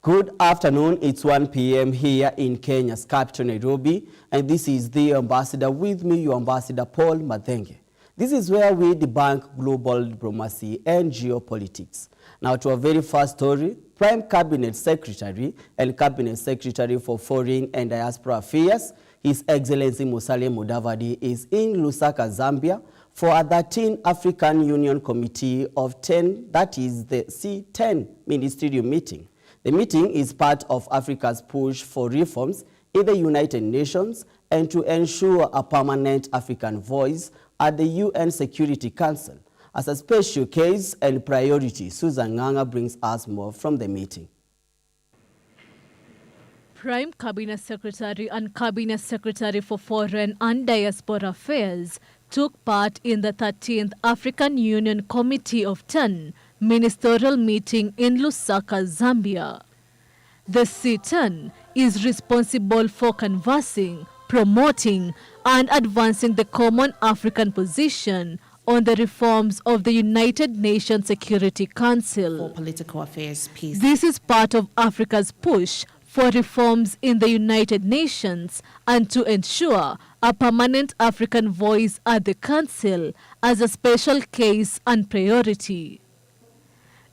Good afternoon. It's 1 p.m. here in Kenya's capital, Nairobi, and this is The Ambassador. With me, your Ambassador Paul Mathenge. This is where we debunk global diplomacy and geopolitics. Now to our very first story, Prime Cabinet Secretary and Cabinet Secretary for Foreign and Diaspora Affairs, His Excellency Musalia Mudavadi, is in Lusaka, Zambia, for a 13th African Union Committee of 10, that is the C10 ministerial meeting. The meeting is part of Africa's push for reforms in the United Nations and to ensure a permanent African voice at the UN Security Council. As a special case and priority, Susan Nganga brings us more from the meeting. Prime Cabinet Secretary and Cabinet Secretary for Foreign and Diaspora Affairs took part in the 13th African Union Committee of 10 ministerial meeting in Lusaka, Zambia. The C10 is responsible for canvassing, promoting, and advancing the common African position on the reforms of the United Nations Security Council. For political affairs, peace. This is part of Africa's push for reforms in the United Nations and to ensure a permanent African voice at the Council as a special case and priority.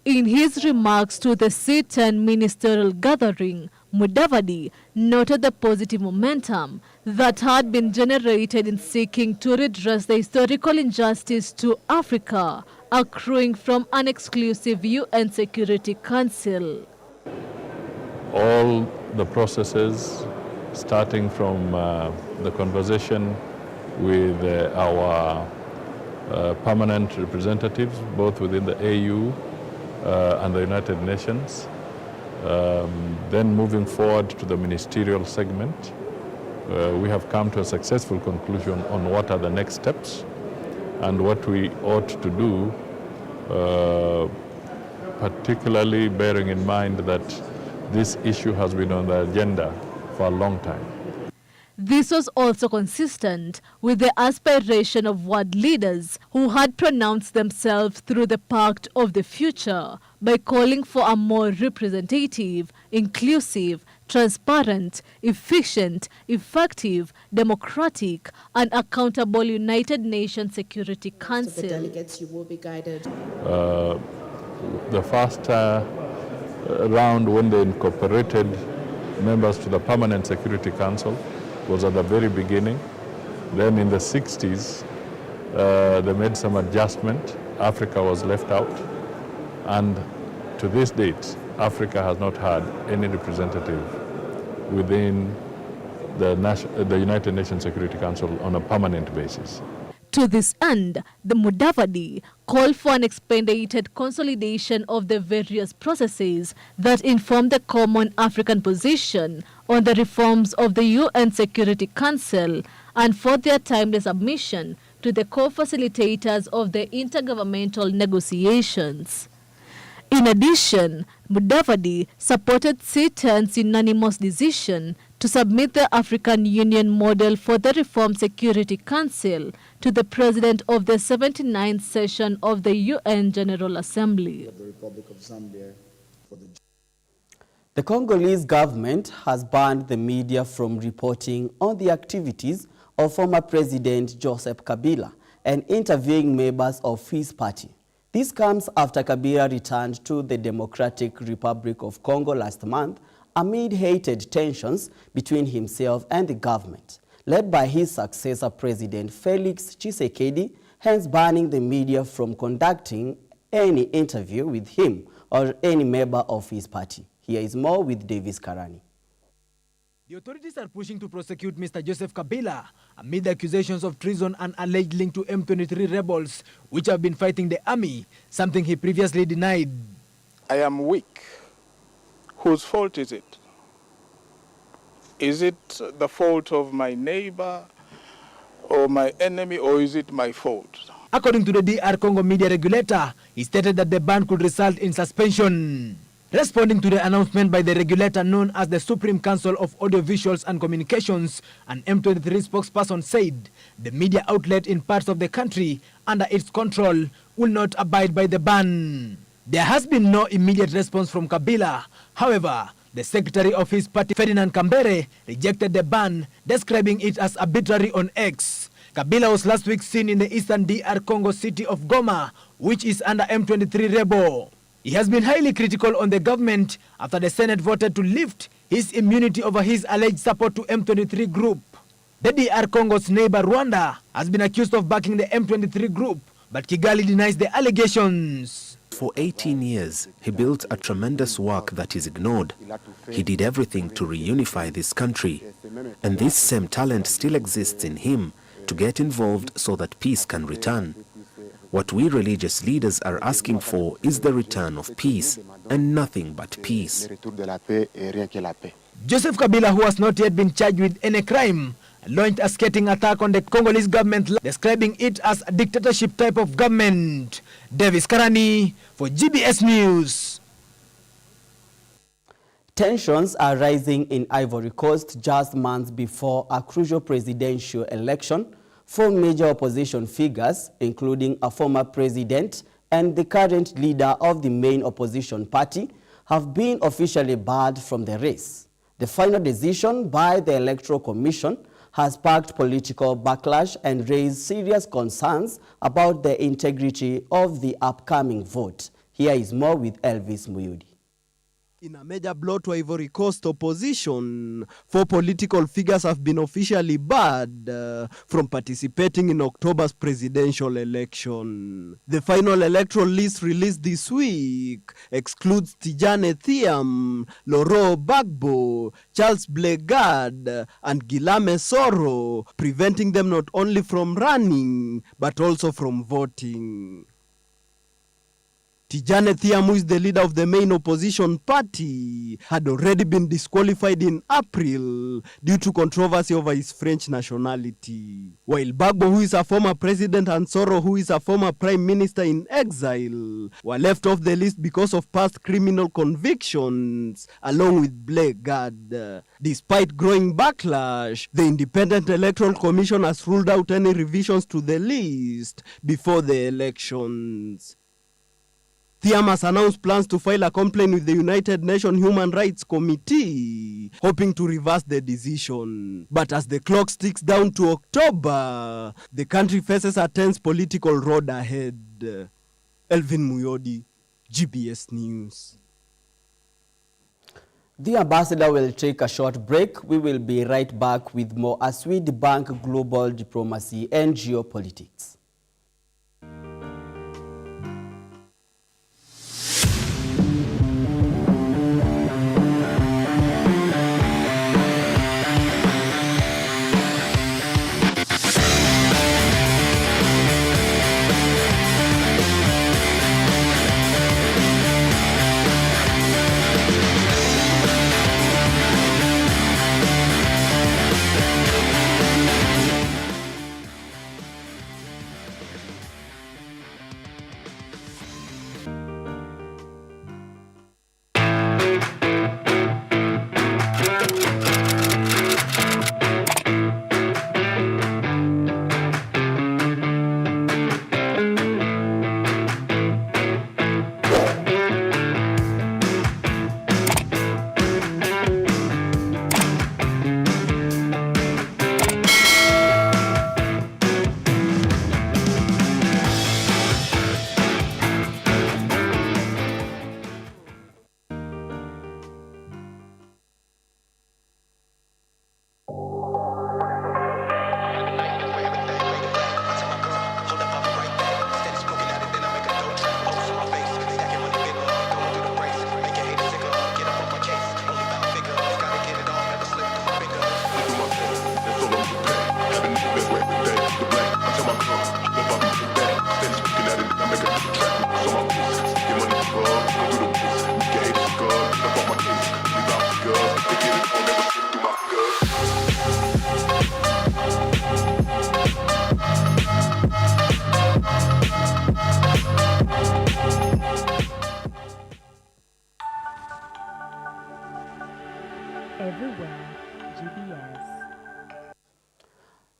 In his remarks to the C10 ministerial gathering, Mudavadi noted the positive momentum that had been generated in seeking to redress the historical injustice to Africa accruing from an exclusive UN Security Council. All the processes, starting from the conversation with our permanent representatives, both within the AU and the United Nations, then moving forward to the ministerial segment, we have come to a successful conclusion on what are the next steps and what we ought to do, particularly bearing in mind that this issue has been on the agenda for a long time. This was also consistent with the aspiration of world leaders who had pronounced themselves through the Pact of the Future by calling for a more representative, inclusive, transparent, efficient, effective, democratic, and accountable United Nations Security Council. So the delegates, you will be guided. The first round, when they incorporated members to the Permanent Security Council, was at the very beginning. Then in the 60s, they made some adjustment. Africa was left out. And to this date, Africa has not had any representative within the United Nations Security Council on a permanent basis. To this end, the Mudavadi called for an expedited consolidation of the various processes that inform the common African position on the reforms of the UN Security Council and for their timely submission to the co-facilitators of the intergovernmental negotiations. In addition, Mudavadi supported C10's unanimous decision to submit the African Union model for the Reform Security Council to the President of the 79th session of the UN General Assembly. The Republic of Zambia for The Congolese government has banned the media from reporting on the activities of former President Joseph Kabila and interviewing members of his party. This comes after Kabila returned to the Democratic Republic of Congo last month amid heated tensions between himself and the government, led by his successor President Felix Tshisekedi, hence banning the media from conducting any interview with him or any member of his party. Here is more with Davis Karani. The authorities are pushing to prosecute Mr. Joseph Kabila amid the accusations of treason and alleged link to M23 rebels, which have been fighting the army, something he previously denied. I am weak. Whose fault is it? Is it the fault of my neighbor or my enemy, or is it my fault? According to the DR Congo media regulator, he stated that the ban could result in suspension. Responding to the announcement by the regulator known as the Supreme Council of Audiovisuals and Communications, an M23 spokesperson said the media outlet in parts of the country under its control will not abide by the ban. There has been no immediate response from Kabila. However, the secretary of his party, Ferdinand Kambere, rejected the ban, describing it as arbitrary on X. Kabila was last week seen in the eastern DR Congo city of Goma, which is under M23 rebel. He has been highly critical on the government after the Senate voted to lift his immunity over his alleged support to M23 group. The DR Congo's neighbor Rwanda has been accused of backing the M23 group, but Kigali denies the allegations. For 18 years, he built a tremendous work that is ignored. He did everything to reunify this country, and this same talent still exists in him to get involved so that peace can return. What we religious leaders are asking for is the return of peace, and nothing but peace. Joseph Kabila, who has not yet been charged with any crime, launched a scathing attack on the Congolese government, describing it as a dictatorship type of government. Davis Karani for GBS News. Tensions are rising in Ivory Coast just months before a crucial presidential election. Four major opposition figures, including a former president and the current leader of the main opposition party, have been officially barred from the race. The final decision by the Electoral Commission has sparked political backlash and raised serious concerns about the integrity of the upcoming vote. Here is more with Elvis Muyudi. In a major blow to Ivory Coast opposition, four political figures have been officially barred from participating in October's presidential election. The final electoral list released this week excludes Tidjane Thiam, Laurent Gbagbo, Charles Bleguard, and Guillaume Soro, preventing them not only from running, but also from voting. Tidjane Thiam, who is the leader of the main opposition party, had already been disqualified in April due to controversy over his French nationality. While Gbagbo, who is a former president, and Soro, who is a former prime minister in exile, were left off the list because of past criminal convictions, along with Bleguard. Despite growing backlash, the Independent Electoral Commission has ruled out any revisions to the list before the elections. Thiam has announced plans to file a complaint with the United Nations Human Rights Committee, hoping to reverse the decision. But as the clock ticks down to October, the country faces a tense political road ahead. Elvin Muyodi, GBS News. The ambassador will take a short break. We will be right back with more as we debunk global diplomacy and geopolitics.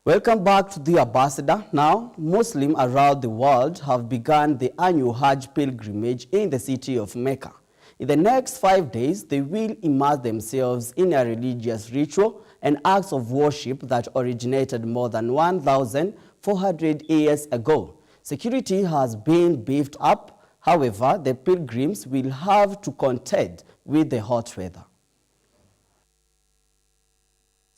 Welcome back to The Ambassador. Now, Muslims around the world have begun the annual Hajj pilgrimage in the city of Mecca. In the next 5 days, they will immerse themselves in a religious ritual and acts of worship that originated more than 1,400 years ago. Security has been beefed up. However, the pilgrims will have to contend with the hot weather.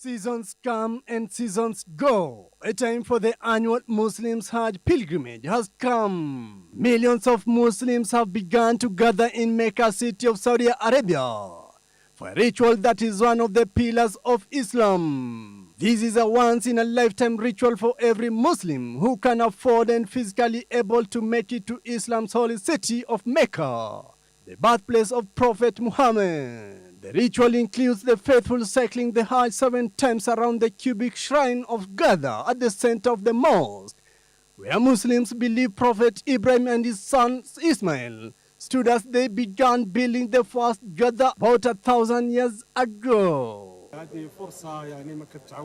Seasons come and seasons go. A time for the annual Muslims Hajj pilgrimage has come. Millions of Muslims have begun to gather in Mecca, city of Saudi Arabia, for a ritual that is one of the pillars of Islam. This is a once-in-a-lifetime ritual for every Muslim who can afford and physically able to make it to Islam's holy city of Mecca, the birthplace of Prophet Muhammad. The ritual includes the faithful cycling the Hajj 7 times around the cubic shrine of Gadha at the center of the mosque, where Muslims believe Prophet Ibrahim and his son Ismail stood as they began building the first Gadha about 1,000 years ago.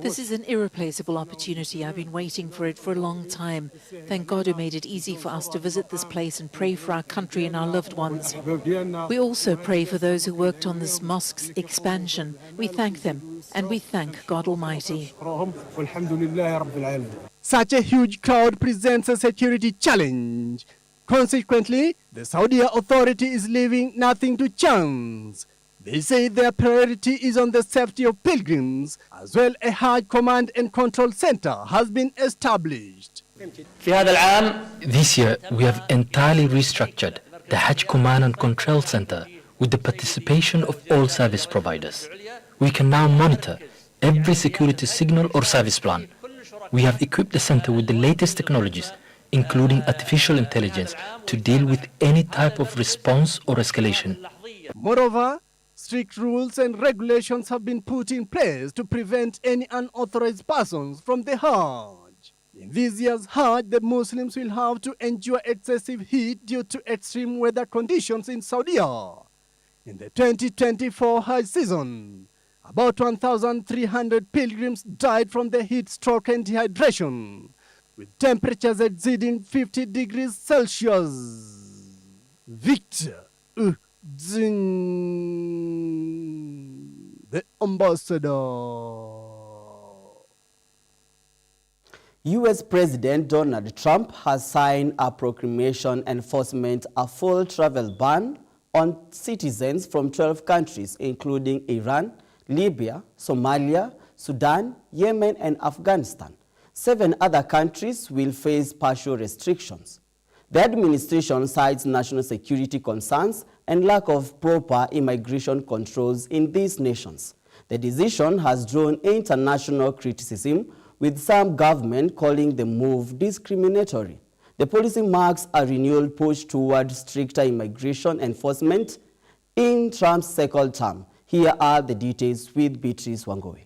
This is an irreplaceable opportunity. I've been waiting for it for a long time. Thank God who made it easy for us to visit this place and pray for our country and our loved ones. We also pray for those who worked on this mosque's expansion. We thank them and we thank God Almighty. Such a huge crowd presents a security challenge. Consequently, the Saudi authority is leaving nothing to chance. They say their priority is on the safety of pilgrims, as well a Hajj command and control center has been established. This year, we have entirely restructured the Hajj Command and Control Center with the participation of all service providers. We can now monitor every security signal or service plan. We have equipped the center with the latest technologies, including artificial intelligence, to deal with any type of response or escalation. Moreover, strict rules and regulations have been put in place to prevent any unauthorized persons from the Hajj. In this year's Hajj, the Muslims will have to endure excessive heat due to extreme weather conditions in Saudi. In the 2024 Hajj season, about 1,300 pilgrims died from the heat stroke and dehydration, with temperatures exceeding 50 degrees Celsius. Victor the ambassador. U.S. President Donald Trump has signed a proclamation enforcing a full travel ban on citizens from 12 countries, including Iran, Libya, Somalia, Sudan, Yemen, and Afghanistan. 7 other countries will face partial restrictions. The administration cites national security concerns and lack of proper immigration controls in these nations. The decision has drawn international criticism, with some government calling the move discriminatory. The policy marks a renewed push toward stricter immigration enforcement in Trump's second term. Here are the details with Beatrice Wangowe.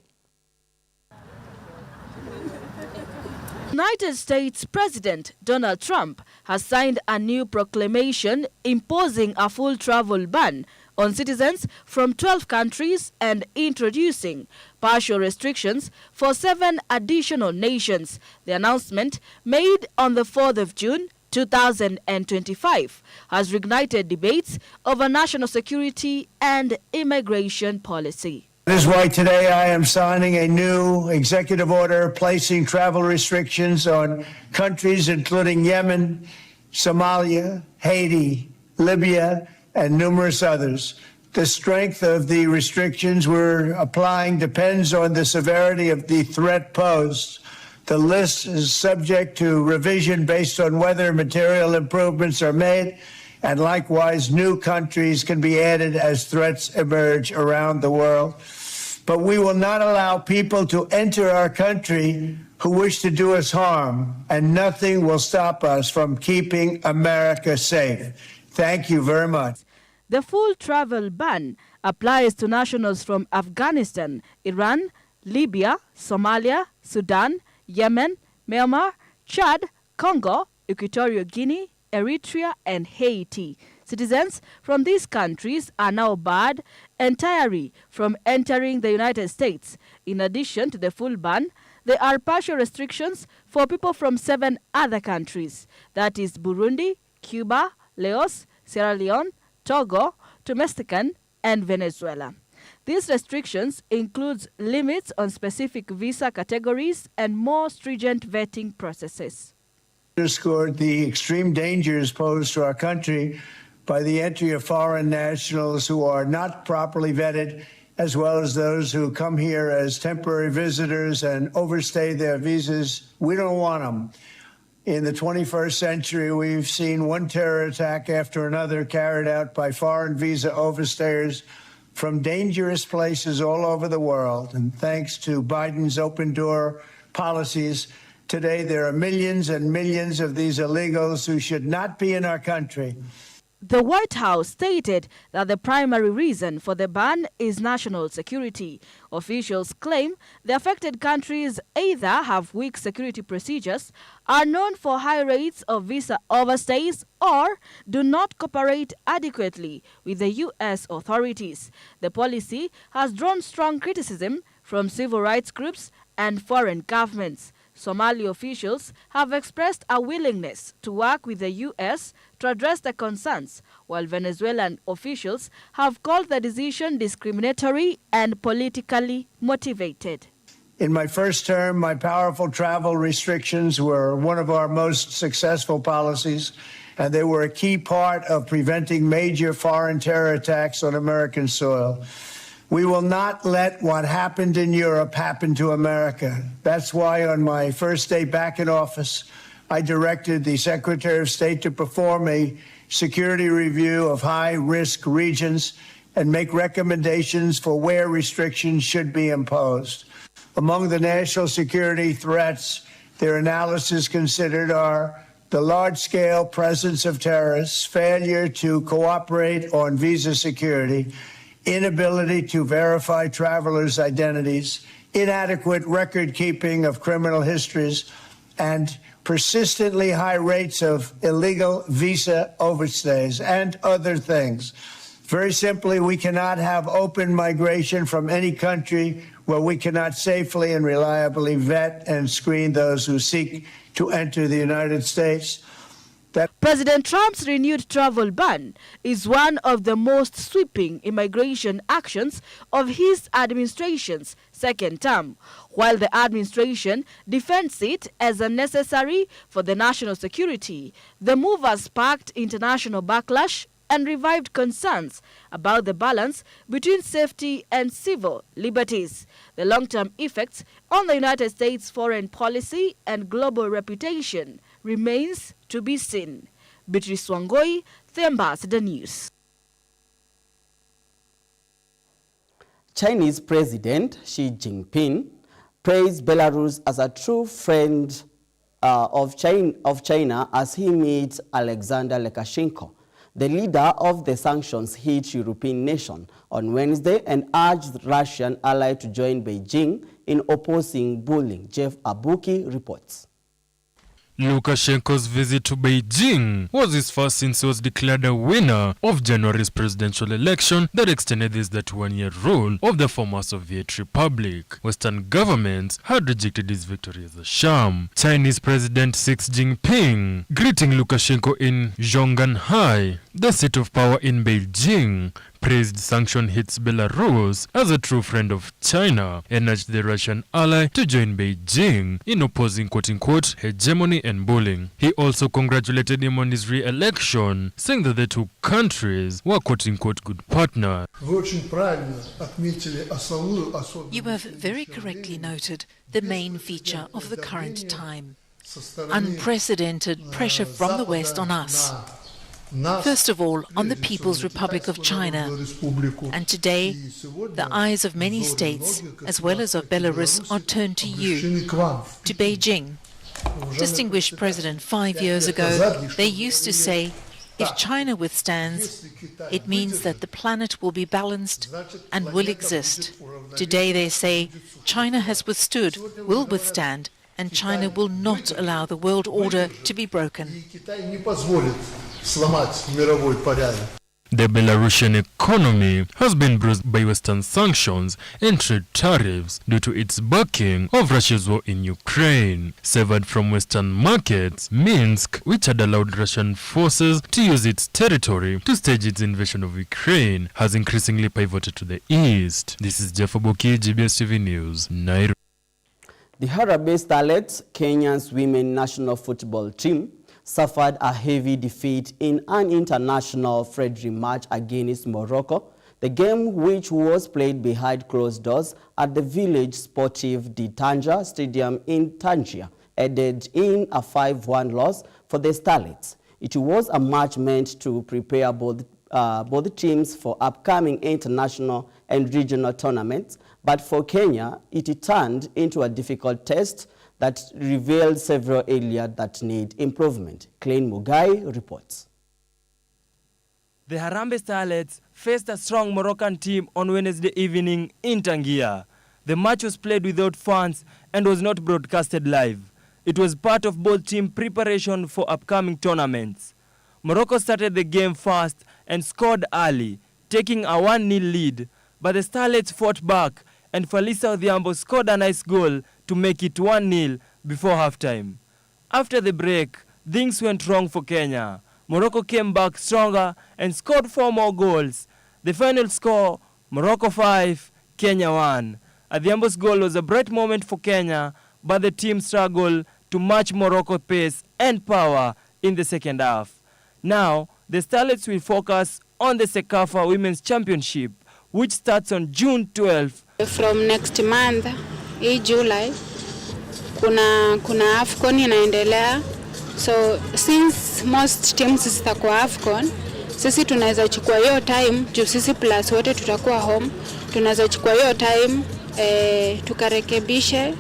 United States President Donald Trump has signed a new proclamation imposing a full travel ban on citizens from 12 countries and introducing partial restrictions for 7 additional nations. The announcement, made on the 4th of June 2025, has reignited debates over national security and immigration policy. That is why today I am signing a new executive order placing travel restrictions on countries including Yemen, Somalia, Haiti, Libya, and numerous others. The strength of the restrictions we're applying depends on the severity of the threat posed. The list is subject to revision based on whether material improvements are made, and likewise new countries can be added as threats emerge around the world. But we will not allow people to enter our country who wish to do us harm, and nothing will stop us from keeping America safe. Thank you very much. The full travel ban applies to nationals from Afghanistan, Iran, Libya, Somalia, Sudan, Yemen, Myanmar, Chad, Congo, Equatorial Guinea, Eritrea, and Haiti. Citizens from these countries are now barred entirely from entering the United States. In addition to the full ban, there are partial restrictions for people from 7 other countries, that is Burundi, Cuba, Laos, Sierra Leone, Togo, Turkmenistan, and Venezuela. These restrictions include limits on specific visa categories and more stringent vetting processes. Underscored the extreme dangers posed to our country by the entry of foreign nationals who are not properly vetted, as well as those who come here as temporary visitors and overstay their visas. We don't want them. In the 21st century, we've seen one terror attack after another carried out by foreign visa overstayers from dangerous places all over the world. And thanks to Biden's open door policies, today there are millions and millions of these illegals who should not be in our country. The White House stated that the primary reason for the ban is national security. Officials claim the affected countries either have weak security procedures, are known for high rates of visa overstays, or do not cooperate adequately with the U.S. authorities. The policy has drawn strong criticism from civil rights groups and foreign governments. Somali officials have expressed a willingness to work with the U.S. to address the concerns, while Venezuelan officials have called the decision discriminatory and politically motivated. In my first term, my powerful travel restrictions were one of our most successful policies, and they were a key part of preventing major foreign terror attacks on American soil. We will not let what happened in Europe happen to America. That's why on my first day back in office, I directed the Secretary of State to perform a security review of high-risk regions and make recommendations for where restrictions should be imposed. Among the national security threats their analysis considered are the large-scale presence of terrorists, failure to cooperate on visa security, inability to verify travelers' identities, inadequate record-keeping of criminal histories, and persistently high rates of illegal visa overstays, and other things. Very simply, we cannot have open migration from any country where we cannot safely and reliably vet and screen those who seek to enter the United States. President Trump's renewed travel ban is one of the most sweeping immigration actions of his administration's second term, while the administration defends it as unnecessary for the national security. The move has sparked international backlash and revived concerns about the balance between safety and civil liberties. The long-term effects on the United States' foreign policy and global reputation remains to be seen. Beatrice Wangoi, The Ambassador News. Chinese President Xi Jinping praised Belarus as a true friend of China as he meets Alexander Lukashenko, the leader of the sanctions-hit European nation, on Wednesday, and urged Russian ally to join Beijing in opposing bullying. Jeff Abuki reports. Lukashenko's visit to Beijing was his first since he was declared a winner of January's presidential election that extended his 31-year rule of the former Soviet Republic. Western governments had rejected his victory as a sham. Chinese President Xi Jinping greeting Lukashenko in Zhongnanhai, the seat of power in Beijing, praised sanction-hit Belarus as a true friend of China and urged the Russian ally to join Beijing in opposing quote-unquote hegemony and bullying. He also congratulated him on his re-election, saying that the two countries were quote-unquote good partners. You have very correctly noted the main feature of the current time: unprecedented pressure from the West on us. First of all, on the People's Republic of China. And today, the eyes of many states, as well as of Belarus, are turned to you, to Beijing. Distinguished President, 5 years ago, they used to say, if China withstands, it means that the planet will be balanced and will exist. Today they say, China has withstood, will withstand, and China will not allow the world order to be broken. The Belarusian economy has been bruised by Western sanctions and trade tariffs due to its backing of Russia's war in Ukraine. Severed from Western markets, Minsk, which had allowed Russian forces to use its territory to stage its invasion of Ukraine, has increasingly pivoted to the east. This is Jeff Oboki, GBS TV News, Nairobi. The Harambee Starlets, Kenya's women national football team, suffered a heavy defeat in an international friendly match against Morocco. The game, which was played behind closed doors at the Village Sportive de Tanja Stadium in Tangier, ended in a 5-1 loss for the Starlets. It was a match meant to prepare both teams for upcoming international and regional tournaments, but for Kenya, it turned into a difficult test that revealed several areas that need improvement. Klein Mugai reports. The Harambee Starlets faced a strong Moroccan team on Wednesday evening in Tangier. The match was played without fans and was not broadcasted live. It was part of both team preparation for upcoming tournaments. Morocco started the game fast and scored early, taking a 1-0 lead, but the Starlets fought back and Falisa Odhiambo scored a nice goal to make it 1-0 before halftime. After the break, things went wrong for Kenya. Morocco came back stronger and scored 4 more goals. The final score, Morocco 5, Kenya 1. Odhiambo's goal was a bright moment for Kenya, but the team struggled to match Morocco's pace and power in the second half. Now, the Starlets will focus on the Sekafa Women's Championship, which starts on June 12th. From next month, July, kuna AFCON inaendelea. So since most teams zitakuwa AFCON, sisi tunaweza chukua hiyo time, juu sisi plus wote tutakuwa home, tunaweza chukua hiyo time tukarekebishe.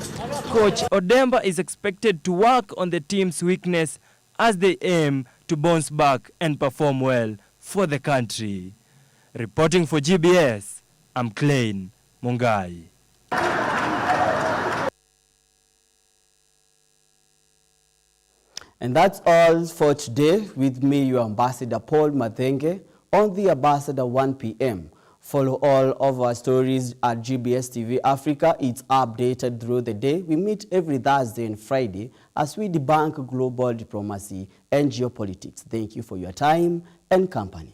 Coach Odemba is expected to work on the team's weakness as they aim to bounce back and perform well for the country. Reporting for GBS, I'm Klein Mungai. And that's all for today. With me, your Ambassador Paul Mathenge on the Ambassador 1 p.m. Follow all of our stories at GBS TV Africa. It's updated through the day. We meet every Thursday and Friday as we debunk global diplomacy and geopolitics. Thank you for your time and company.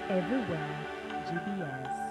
Everywhere, GBS.